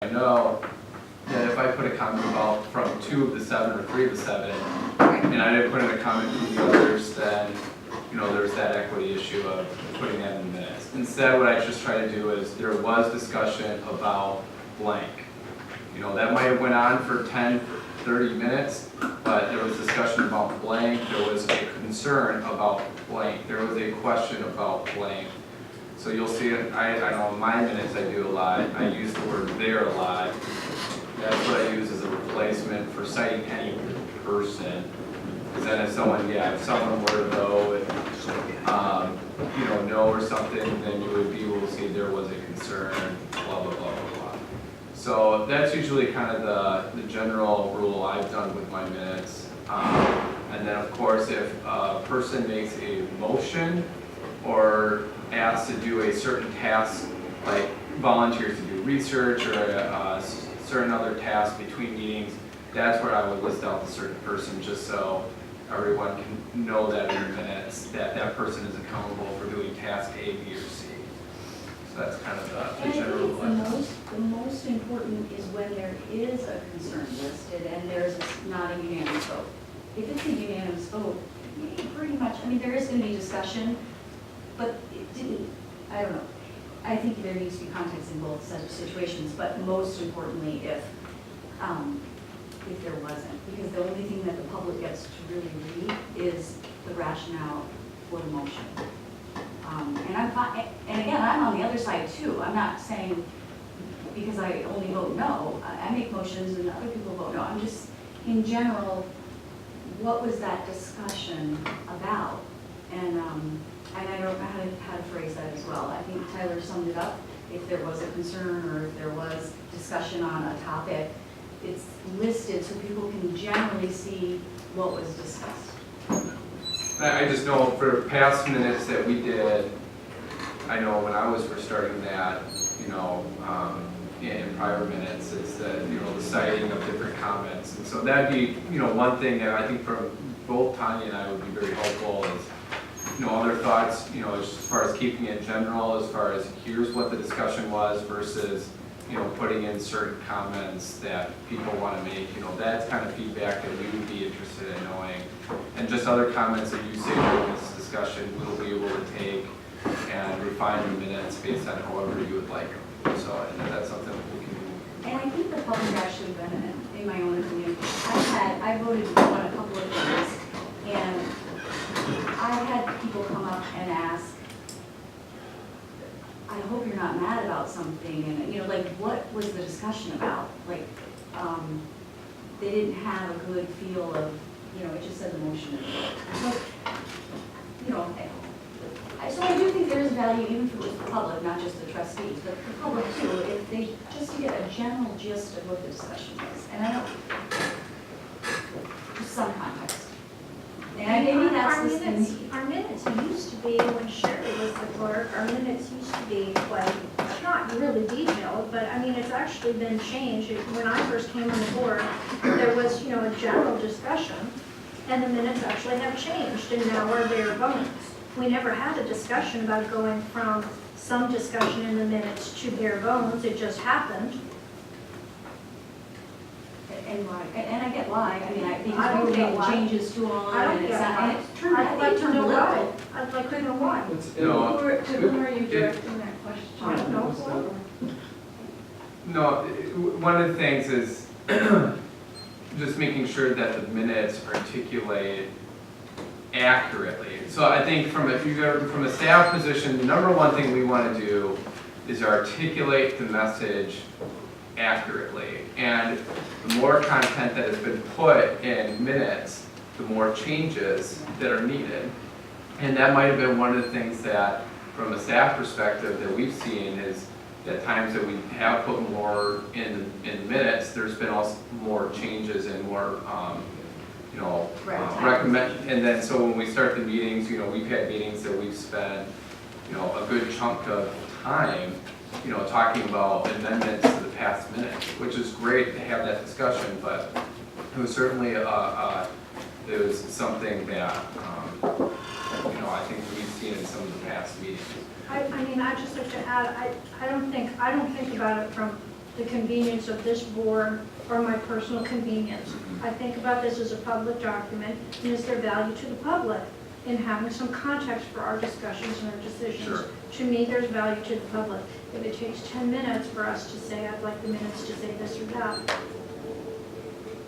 I know that if I put a comment about from 2 of the 7 or 3 of the 7, and I didn't put in a comment from the others, then there's that equity issue of putting that in the minutes. Instead, what I just try to do is there was discussion about blank. That might have went on for 10, 30 minutes, but there was discussion about blank. There was a concern about blank. There was a question about blank. So you'll see it, I know in my minutes I do a lot. I use the word there a lot. That's what I use as a replacement for citing any person. Because then if someone were to no or something, then you would be able to see there was a concern, blah, blah, blah, blah, blah. So that's usually kind of the general rule I've done with my minutes. And then of course, if a person makes a motion or asked to do a certain task, like volunteers to do research or a certain other task between meetings, that's where I would list out the certain person, just so everyone can know that in the minutes that that person is accountable for doing task A, B, or C. So that's kind of the general rule. The most important is when there is a concern listed and there's not a unanimous vote. If it's a unanimous vote, pretty much, there is going to be discussion, but it didn't, I don't know. I think there needs to be context in both such situations, but most importantly, if there wasn't, because the only thing that the public gets to really read is the rationale for the motion. And again, I'm on the other side too. I'm not saying because I only vote no. I make motions and other people vote no. I'm just, in general, what was that discussion about? And I don't know how to phrase that as well. I think Tyler summed it up. If there was a concern or if there was discussion on a topic, it's listed so people can generally see what was discussed. I just know for past minutes that we did, I know when I was first starting that, in prior minutes, it's the citing of different comments. And so that'd be, one thing that I think from both Tanya and I would be very helpful is, other thoughts, as far as keeping it general, as far as here's what the discussion was versus, putting in certain comments that people want to make, that's kind of feedback that we would be interested in knowing. And just other comments that you say during this discussion, we'll be able to take and refine the minutes based on however you would like them. So that's something that we can do. And I think the public actually benefited, in my own opinion. I voted on a couple of things, and I had people come up and ask, I hope you're not mad about something, and what was the discussion about? They didn't have a good feel of, it just said the motion. So I do think there is value, even if it was the public, not just the trustees, but the public too, if they just to get a general gist of what the discussion was. And I don't, just some context. And maybe that's the thing. Our minutes used to be, when Sherry was the clerk, our minutes used to be quite, not really detailed, but it's actually been changed. When I first came on the board, there was, a general discussion, and the minutes actually have changed, and now are bare bones. We never had a discussion about going from some discussion in the minutes to bare bones. It just happened. And I get why. I Because we don't were get making why. changes to them, I don't and it's get not, why. and it turned I'd out, like it to turned know why. political. I'd like to know why. To whom are you directing that question? I don't know. No, one of the things is just making sure that the minutes articulate accurately. So I think from a staff position, the number one thing we want to do is articulate the message accurately. And the more content that has been put in minutes, the more changes that are needed. And that might have been one of the things that, from a staff perspective, that we've seen is that times that we have put more in minutes, there's been also more changes and more, recommend. And then so when we start the meetings, we've had meetings that we've spent, a good chunk of time, talking about amendments to the past minutes, which is great to have that discussion, but it was certainly it was something that I think we've seen in some of the past meetings. I mean, I just like to add, I don't think about it from the convenience of this board or my personal convenience. I think about this as a public document, and is there value to the public in having some context for our discussions and our decisions? Sure. To me, there's value to the public. If it takes 10 minutes for us to say, I'd like the minutes to say this or that,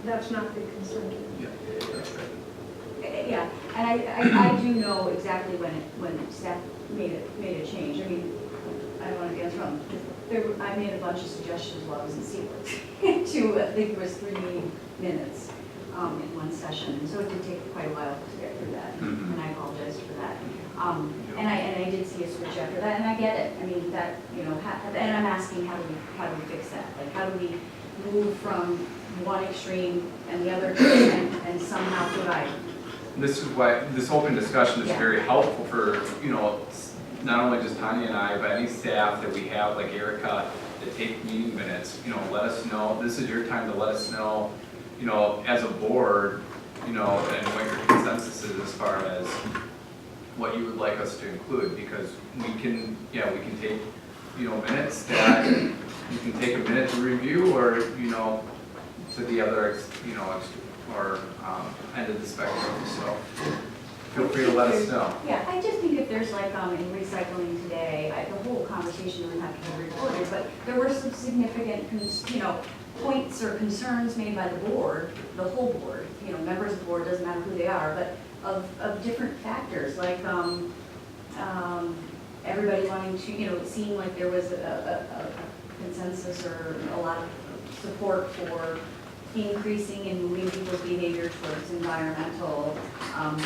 that's not a big concern to me. Yeah, that's right. Yeah, and I do know exactly when staff made a change. I mean, I don't want to get us wrong. I made a bunch of suggestions while I was in Seaworth to, I think it was 3 minutes in one session. And so it did take quite a while to get through that, Mhm. and I apologize for that. And I did see a switch after that, and I get it. I mean, that, you know, and I'm asking how do we fix that? Like, how do we move from one extreme and the other extreme and somehow provide? This is why this open discussion is Yeah. very helpful for, you know, not only just Tanya and I, but any staff that we have, like Erica, that take meeting minutes, you know, let us know, this is your time to let us know, you know, as a board, you know, and what your consensus is as far as what you would like us to include, because we can take, you know, minutes that you can take a minute to review, or, you know, to the other, end of the spectrum, so feel free to let us know. Yeah, I just think if there's like, in recycling today, the whole conversation would have to be recorded, but there were some significant, points or concerns made by the board, the whole board, you know, members of the board, doesn't matter who they are, but of different factors, like, everybody wanting to, you know, it seemed like there was a consensus or a lot of support for increasing and moving people's behavior towards environmental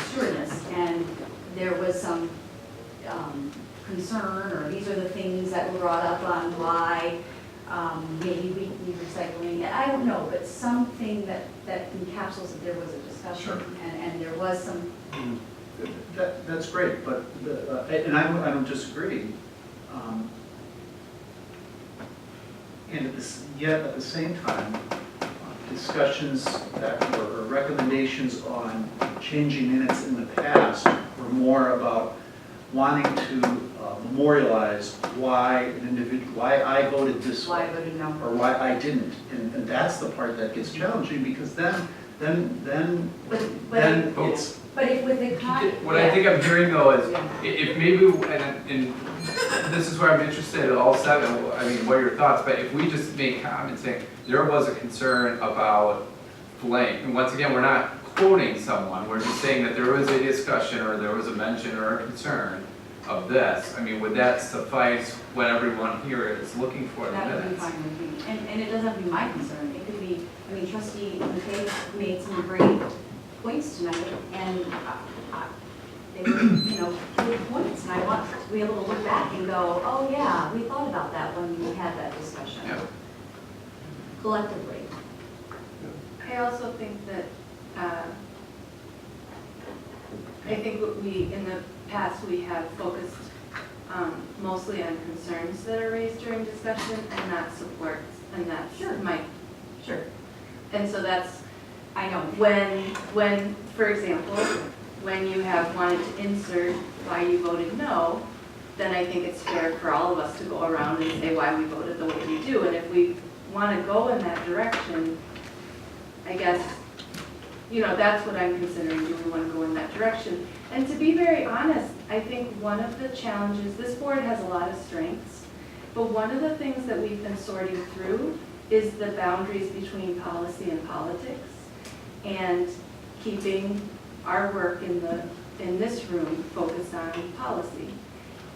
stewardness. And there was some concern, or these are the things that were brought up on why maybe we need recycling. I don't know, but something that encapsulates that there was a discussion. Sure. And there was some. That's great, but, and I don't disagree. And yet at the same time, discussions that were, or recommendations on changing minutes in the past were more about wanting to memorialize why an individual, why I voted this Why way, I voted no. or why I didn't. And that's the part that gets challenging, because then But it's, But if with the What I think I'm hearing though is, Yeah. if maybe, and this is where I'm interested in all seven, I mean, what are your thoughts? But if we just make comments saying, there was a concern about blank, and once again, we're not quoting someone, we're just saying that there was a discussion, or there was a mention or a concern of this, I mean, would that suffice when everyone here is looking for the That would be minutes? fine with me, and it doesn't have to be my concern, it could be, I mean, trustee McKay made some great points tonight, and they were, you know, good points, and I want to be able to look back and go, oh yeah, we thought about that when we had that discussion. Yeah. Collectively. I also think that, I think what we, in the past, we have focused mostly on concerns that are raised during discussion and not supports, and that's Sure. Sure. and so that's, I know. when, for example, when you have wanted to insert why you voted no, then I think it's fair for all of us to go around and say why we voted the way we do. And if we want to go in that direction, I guess, you know, that's what I'm considering. Do we want to go in that direction? And to be very honest, I think one of the challenges, this board has a lot of strengths, but one of the things that we've been sorting through is the boundaries between policy and politics, and keeping our work in this room focused on policy.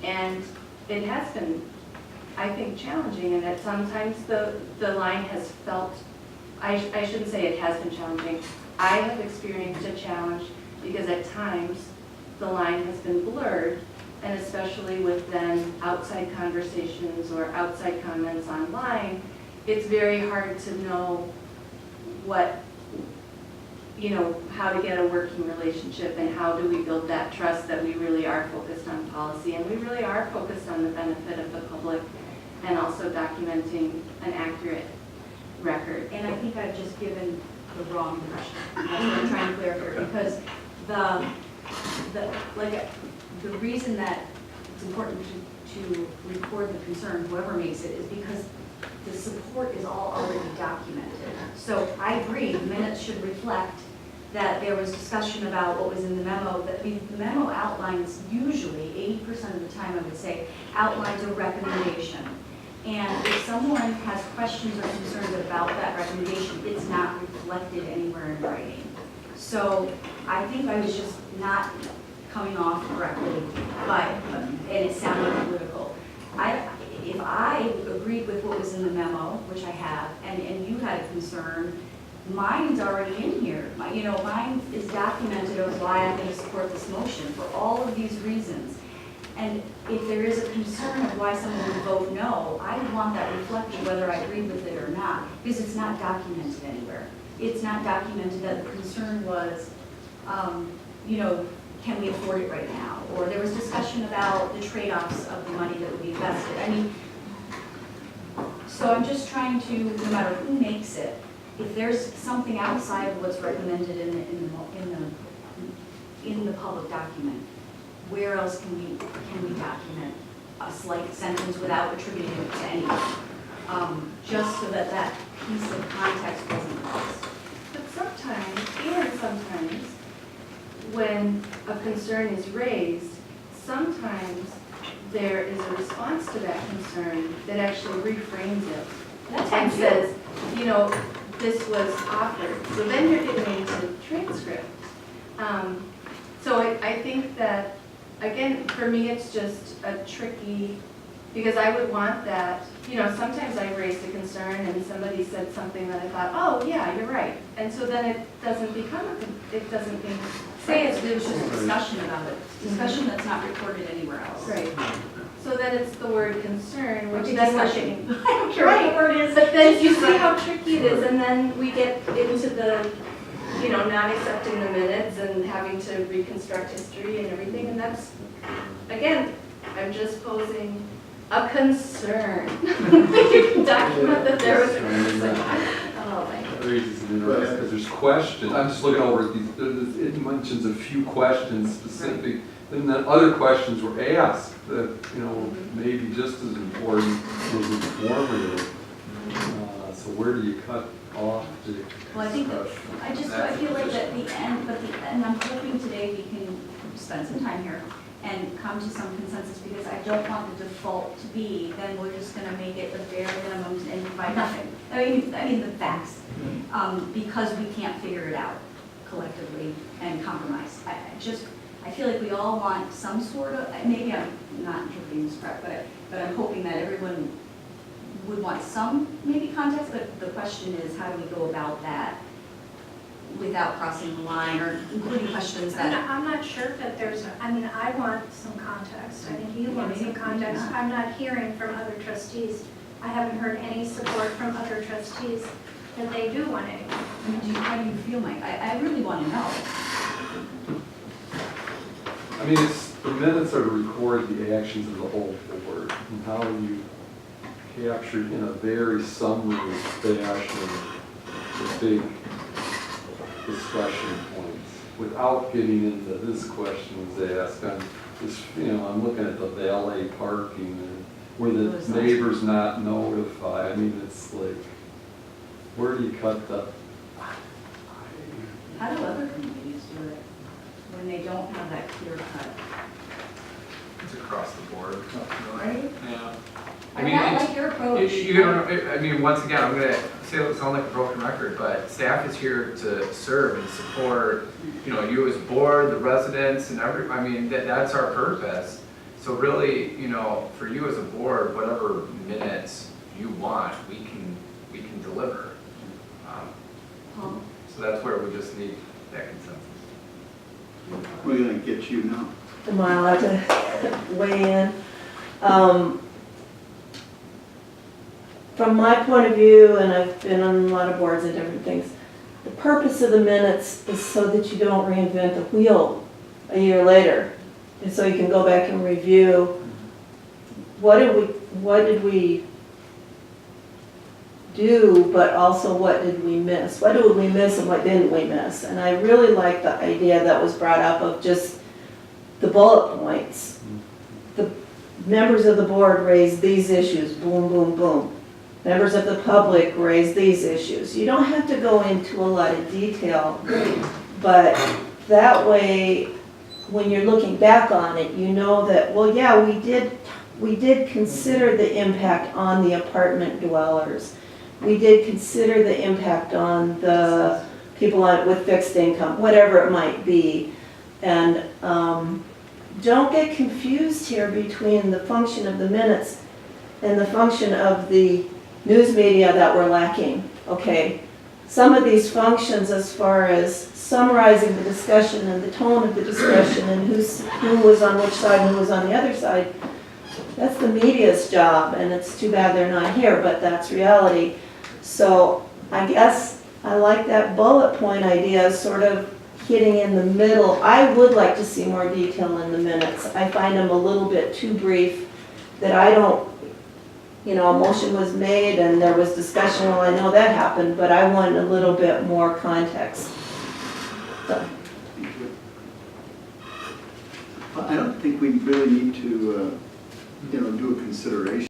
And it has been, I think, challenging, and that sometimes the line has felt, I shouldn't say it has been challenging. I have experienced a challenge because at times the line has been blurred, and especially with then outside conversations or outside comments online, it's very hard to know what, you know, how to get a working relationship and how do we build that trust that we really are focused on policy and we really are focused on the benefit of the public and also documenting an accurate record. And I think I've just given the wrong impression. That's what I'm trying to clear here, because the reason that it's important to record the concern, whoever makes it, is because the support is all already documented. So I agree, the minutes should reflect that there was discussion about what was in the memo, that, I mean, the memo outlines, usually 80% of the time, I would say, outlines a recommendation. And if someone has questions or concerns about that recommendation, it's not reflected anywhere in writing. So I think I was just not coming off correctly, and it sounded political. If I agreed with what was in the memo, which I have, and you had a concern, mine's already in here. Mine is documented of why I'm gonna support this motion for all of these reasons. And if there is a concern of why someone would vote no, I would want that reflected whether I agreed with it or not, because it's not documented anywhere. It's not documented that the concern was, can we afford it right now? Or there was discussion about the trade-offs of the money that would be invested. I mean, so I'm just trying to, no matter who makes it, if there's something outside of what's recommended in the public document, where else can we document a slight sentence without attributing it to anyone? Just so that that piece of context wasn't lost. But sometimes, when a concern is raised, sometimes there is a response to that concern that actually reframes it. That's And fine, says, this was offered. So then you're getting into transcript. So I think that, again, for me, it's just a tricky, because I would want that, sometimes I raised a concern and somebody said something that I thought, oh, yeah, you're right. And so then it doesn't become, it doesn't mean. Say there was just a discussion about it, discussion that's not recorded anywhere else. Right. So then it's the word concern, which Which then we're discussion. getting. I don't care what the word is. But then you see how tricky it is, and then we get into the, not accepting the minutes and having to reconstruct history and everything, and that's, again, I'm just posing a concern. You can document that there was a concern. Oh, my God. That raises an interest, because there's questions, I'm just looking over these, it mentions a few questions specific, and then other questions were asked that, maybe just as important, as informative. So where do you cut off the Well, I think that, discussion? I feel like at the end, and I'm hoping today we can spend some time here and come to some consensus, because I don't want the default to be, then we're just gonna make it the bare minimum and provide nothing. I mean the facts, because we can't figure it out collectively and compromise. I feel like we all want some sort of, maybe I'm not interpreting this correct, but I'm hoping that everyone would want some maybe context, but the question is, how do we go about that without crossing the line or including questions that. I'm not sure that I want some context. I think you want some maybe context. not. I'm not hearing from other trustees. I haven't heard any support from other trustees that they do want it. How do you feel, Mike? I really want to know. I mean, the minutes are to record the actions of the whole board, and how you capture in a very summary fashion the big discussion points, without getting into this question was asked, I'm looking at the valet parking, and where the neighbor's not notified, I mean, it's like, where do you cut the? How do other communities do it when they don't have that clear cut? It's across the board. Right? Yeah. I mean, I like your approach. Once again, I'm gonna sound like a broken record, but staff is here to serve and support, you as board, the residents, and that's our purpose. So really, for you as a board, whatever minutes you want, we can deliver. Paul? So that's where we just need that consensus. We're gonna get you now. Am I allowed to weigh in? From my point of view, and I've been on a lot of boards and different things, the purpose of the minutes is so that you don't reinvent the wheel a year later. And so you can go back and review, what did we do, but also what did we miss? What did we miss and what didn't we miss? And I really like the idea that was brought up of just the bullet points. The members of the board raised these issues, boom, boom, boom. members of the public raised these issues. You don't have to go into a lot of detail, but that way, when you're looking back on it, you know that, well, yeah, we did consider the impact on the apartment dwellers. We did consider the impact on the people with fixed income, whatever it might be. And don't get confused here between the function of the minutes and the function of the news media that we're lacking, okay? Some of these functions as far as summarizing the discussion and the tone of the discussion and who was on which side and who was on the other side, that's the media's job, and it's too bad they're not here, but that's reality. So I guess I like that bullet point idea, sort of hitting in the middle. I would like to see more detail in the minutes. I find them a little bit too brief, that I don't, you know, a motion was made and there was discussion, well, I know that happened, but I want a little bit more context. So, I don't think we really need to, do a consideration